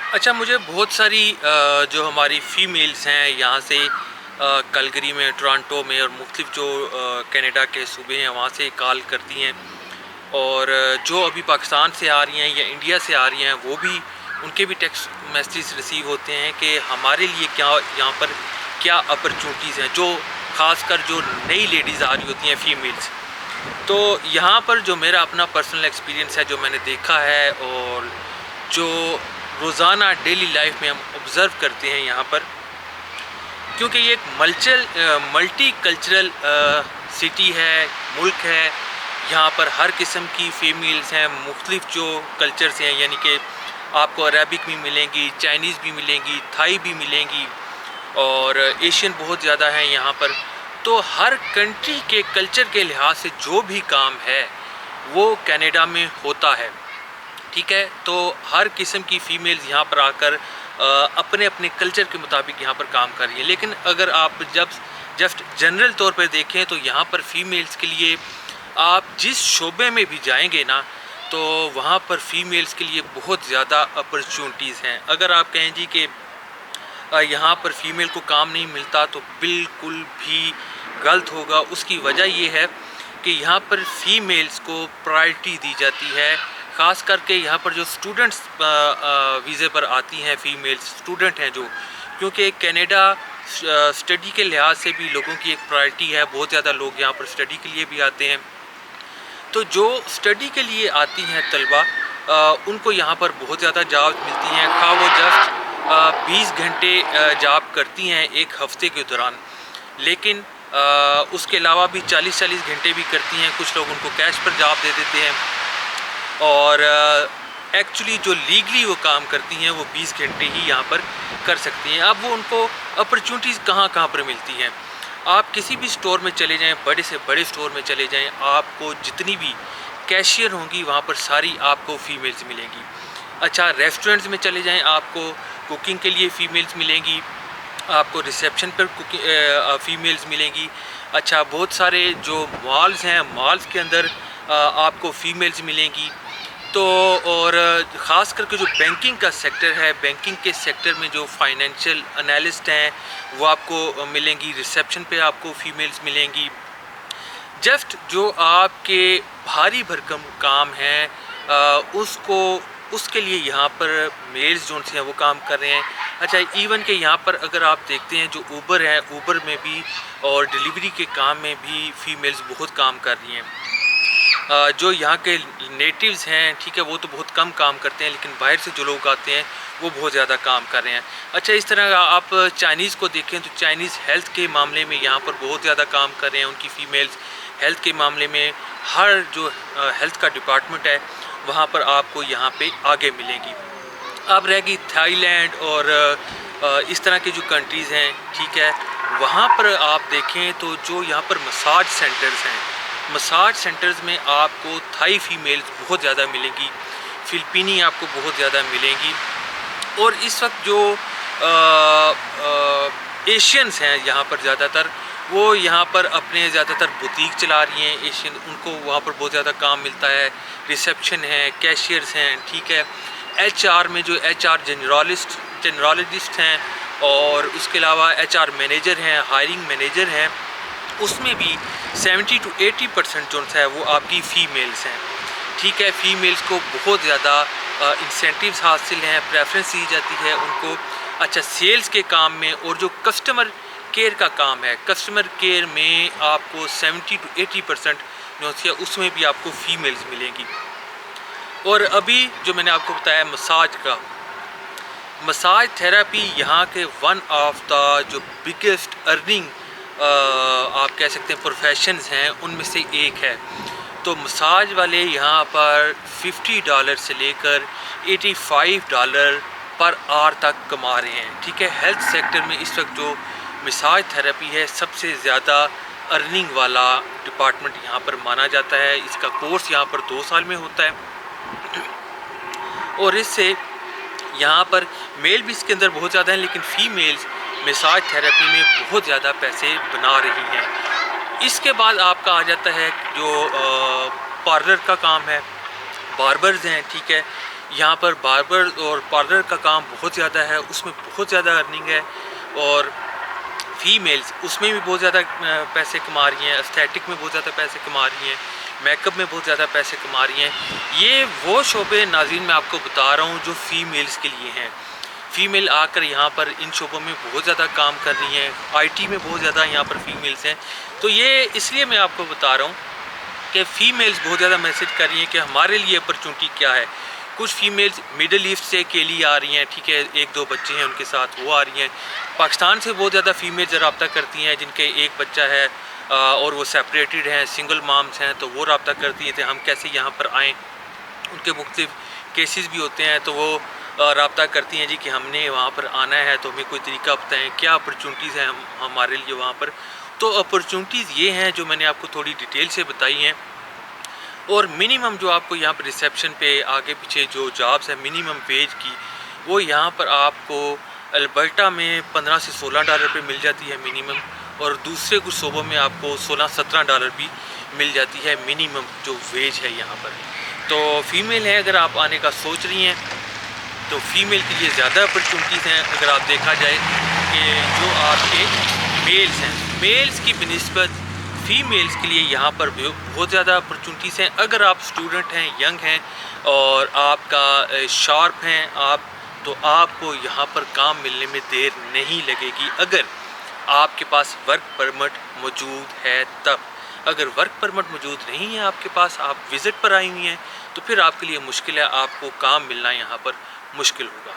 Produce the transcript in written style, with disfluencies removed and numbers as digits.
अच्छा, मुझे बहुत सारी जो हमारी फ़ीमेल्स हैं यहाँ से कलगरी में, टोरंटो में और मुख्तलिफ जो कनाडा के सूबे हैं वहाँ से कॉल करती हैं। और जो अभी पाकिस्तान से आ रही हैं या इंडिया से आ रही हैं वो भी, उनके भी टेक्स्ट मैसेज रिसीव होते हैं कि हमारे लिए क्या यहाँ पर क्या अपॉर्चुनिटीज़ हैं, जो ख़ासकर जो नई लेडीज़ आ रही होती हैं फ़ीमेल्स। तो यहाँ पर जो मेरा अपना पर्सनल एक्सपीरियंस है, जो मैंने देखा है और जो रोज़ाना डेली लाइफ में हम ऑब्ज़र्व करते हैं यहाँ पर, क्योंकि ये एक मल्टी कल्चरल सिटी है, मुल्क है। यहाँ पर हर किस्म की फ़ीमेल्स हैं, मुख्तलिफ जो कल्चर्स हैं, यानी कि आपको अरेबिक भी मिलेंगी, चाइनीज़ भी मिलेंगी, थाई भी मिलेंगी और एशियन बहुत ज़्यादा हैं यहाँ पर। तो हर कंट्री के कल्चर के लिहाज से जो भी काम है वो कनाडा में होता है, ठीक है। तो हर किस्म की फ़ीमेल्स यहाँ पर आकर अपने अपने कल्चर के मुताबिक यहाँ पर काम कर रही है। लेकिन अगर आप जस्ट जनरल तौर पर देखें तो यहाँ पर फ़ीमेल्स के लिए आप जिस शोबे में भी जाएंगे ना, तो वहाँ पर फ़ीमेल्स के लिए बहुत ज़्यादा अपॉर्चुनिटीज़ हैं। अगर आप कहें जी कि यहाँ पर फ़ीमेल को काम नहीं मिलता, तो बिल्कुल भी गलत होगा। उसकी वजह ये है कि यहाँ पर फ़ीमेल्स को प्रायोरिटी दी जाती है। ख़ास करके यहाँ पर जो स्टूडेंट्स वीज़े पर आती हैं, फ़ीमेल्स स्टूडेंट हैं जो, क्योंकि कनाडा स्टडी के लिहाज से भी लोगों की एक प्रायोरिटी है। बहुत ज़्यादा लोग यहाँ पर स्टडी के लिए भी आते हैं। तो जो स्टडी के लिए आती हैं तलबा, उनको यहाँ पर बहुत ज़्यादा जॉब मिलती हैं। खा वो जस्ट 20 घंटे जॉब करती हैं एक हफ़्ते के दौरान, लेकिन उसके अलावा भी 40-40 घंटे भी करती हैं। कुछ लोग उनको कैश पर जॉब दे देते हैं और एक्चुअली जो लीगली वो काम करती हैं वो 20 घंटे ही यहाँ पर कर सकती हैं। अब वो उनको अपॉर्चुनिटीज़ कहाँ कहाँ पर मिलती हैं। आप किसी भी स्टोर में चले जाएं, बड़े से बड़े स्टोर में चले जाएं, आपको जितनी भी कैशियर होंगी वहाँ पर सारी आपको फ़ीमेल्स मिलेंगी। अच्छा, रेस्टोरेंट्स में चले जाएं, आपको कुकिंग के लिए फ़ीमेल्स मिलेंगी, आपको रिसेप्शन पर फ़ीमेल्स मिलेंगी। अच्छा, बहुत सारे जो मॉल्स हैं, मॉल्स के अंदर आपको फ़ीमेल्स मिलेंगी। तो और ख़ास करके जो बैंकिंग का सेक्टर है, बैंकिंग के सेक्टर में जो फाइनेंशियल एनालिस्ट हैं वो आपको मिलेंगी। रिसेप्शन पे आपको फ़ीमेल्स मिलेंगी। जस्ट जो आपके भारी भरकम काम हैं उसको उसके लिए यहाँ पर मेल्स जो हैं वो काम कर रहे हैं। अच्छा, इवन के यहाँ पर अगर आप देखते हैं जो ऊबर है, ऊबर में भी और डिलीवरी के काम में भी फ़ीमेल्स बहुत काम कर रही हैं। जो यहाँ के नेटिव्स हैं, ठीक है, वो तो बहुत कम काम करते हैं, लेकिन बाहर से जो लोग आते हैं वो बहुत ज़्यादा काम कर रहे हैं। अच्छा, इस तरह आप चाइनीज़ को देखें तो चाइनीज़ हेल्थ के मामले में यहाँ पर बहुत ज़्यादा काम कर रहे हैं। उनकी फ़ीमेल्स हेल्थ के मामले में हर जो हेल्थ का डिपार्टमेंट है वहाँ पर आपको यहाँ पे आगे मिलेंगी। अब रहेगी थाईलैंड और इस तरह की जो कंट्रीज़ हैं, ठीक है, वहाँ पर आप देखें तो जो यहाँ पर मसाज सेंटर्स हैं, मसाज सेंटर्स में आपको थाई फ़ीमेल्स बहुत ज़्यादा मिलेंगी, फ़िलिपीनी आपको बहुत ज़्यादा मिलेंगी। और इस वक्त जो एशियंस हैं यहाँ पर ज़्यादातर, वो यहाँ पर अपने ज़्यादातर बुटीक चला रही हैं एशियन, उनको वहाँ पर बहुत ज़्यादा काम मिलता है। रिसेप्शन है, कैशियर्स हैं, ठीक है। एचआर में जो एचआर जनरलिस्ट हैं और उसके अलावा एचआर मैनेजर हैं, हायरिंग मैनेजर हैं, उसमें भी 70 to 80% जो है वो आपकी फ़ीमेल्स हैं, ठीक है। फ़ीमेल्स को बहुत ज़्यादा इंसेंटिव्स हासिल हैं, प्रेफरेंस दी जाती है उनको। अच्छा, सेल्स के काम में और जो कस्टमर केयर का काम है, कस्टमर केयर में आपको 70 to 80% जो है उसमें भी आपको फ़ीमेल्स मिलेंगी। और अभी जो मैंने आपको बताया मसाज थेरेपी यहाँ के वन ऑफ द जो बिगेस्ट अर्निंग आप कह सकते हैं प्रोफेशंस हैं, उनमें से एक है। तो मसाज वाले यहाँ पर $50 से लेकर $85 पर आवर तक कमा रहे हैं, ठीक है। हेल्थ सेक्टर में इस वक्त जो मसाज थेरेपी है सबसे ज़्यादा अर्निंग वाला डिपार्टमेंट यहाँ पर माना जाता है। इसका कोर्स यहाँ पर 2 साल में होता है और इससे यहाँ पर मेल भी इसके अंदर बहुत ज़्यादा हैं, लेकिन फ़ीमेल्स मसाज थेरेपी में बहुत ज़्यादा पैसे बना रही हैं। इसके बाद आपका आ जाता है जो पार्लर का काम है, बार्बर्स हैं, ठीक है। यहाँ पर बार्बर और पार्लर का काम बहुत ज़्यादा है, उसमें बहुत ज़्यादा अर्निंग है। और फीमेल्स उसमें भी बहुत ज़्यादा पैसे कमा रही हैं, एस्थेटिक में बहुत ज़्यादा पैसे कमा रही हैं, मेकअप में बहुत ज़्यादा पैसे कमा रही हैं। ये वो शोबे नाज़रीन मैं आपको बता रहा हूँ जो फ़ीमेल्स के लिए हैं। फ़ीमेल आकर यहाँ पर इन शोबों में बहुत ज़्यादा काम कर रही हैं, आईटी में बहुत ज़्यादा यहाँ पर फ़ीमेल्स हैं। तो ये इसलिए मैं आपको बता रहा हूँ कि फ़ीमेल्स बहुत ज़्यादा मैसेज कर रही हैं कि हमारे लिए अपॉर्चुनिटी क्या है। कुछ फ़ीमेल्स मिडल ईस्ट से के लिए आ रही हैं, ठीक है, 1-2 बच्चे हैं उनके साथ, वो आ रही हैं। पाकिस्तान से बहुत ज़्यादा फ़ीमेल्स रब्ता करती हैं जिनके एक बच्चा है और वो सेपरेटेड हैं, सिंगल माम्स हैं, तो वो रब्ता करती हैं थे हम कैसे यहाँ पर आएँ। उनके मुख्तलिफ केसेस भी होते हैं, तो वो रब्ता करती हैं जी कि हमने वहाँ पर आना है, तो हमें कोई तरीका बताएँ, क्या अपॉर्चुनिटीज़ हैं हमारे लिए वहाँ पर। तो अपॉर्चुनिटीज़ ये हैं जो मैंने आपको थोड़ी डिटेल से बताई हैं। और मिनिमम जो आपको यहाँ पर रिसेप्शन पे आगे पीछे जो जॉब्स है मिनिमम वेज की, वो यहाँ पर आपको अल्बर्टा में $15 से $16 पे मिल जाती है मिनिमम। और दूसरे कुछ सूबों में आपको $16-17 भी मिल जाती है मिनिमम जो वेज है यहाँ पर। तो फीमेल है, अगर आप आने का सोच रही हैं तो फीमेल के लिए ज़्यादा अपॉर्चुनिटीज़ हैं। अगर आप देखा जाए कि जो आपके मेल्स हैं, मेल्स की बनिस्बत फ़ीमेल्स के लिए यहाँ पर बहुत ज़्यादा अपॉर्चुनिटीज़ हैं। अगर आप स्टूडेंट हैं, यंग हैं और आपका शार्प हैं आप, तो आपको यहाँ पर काम मिलने में देर नहीं लगेगी अगर आपके पास वर्क परमिट मौजूद है तब। अगर वर्क परमिट मौजूद नहीं है आपके पास, आप विज़िट पर आई हुई हैं, तो फिर आपके लिए मुश्किल है, आपको काम मिलना यहाँ पर मुश्किल होगा।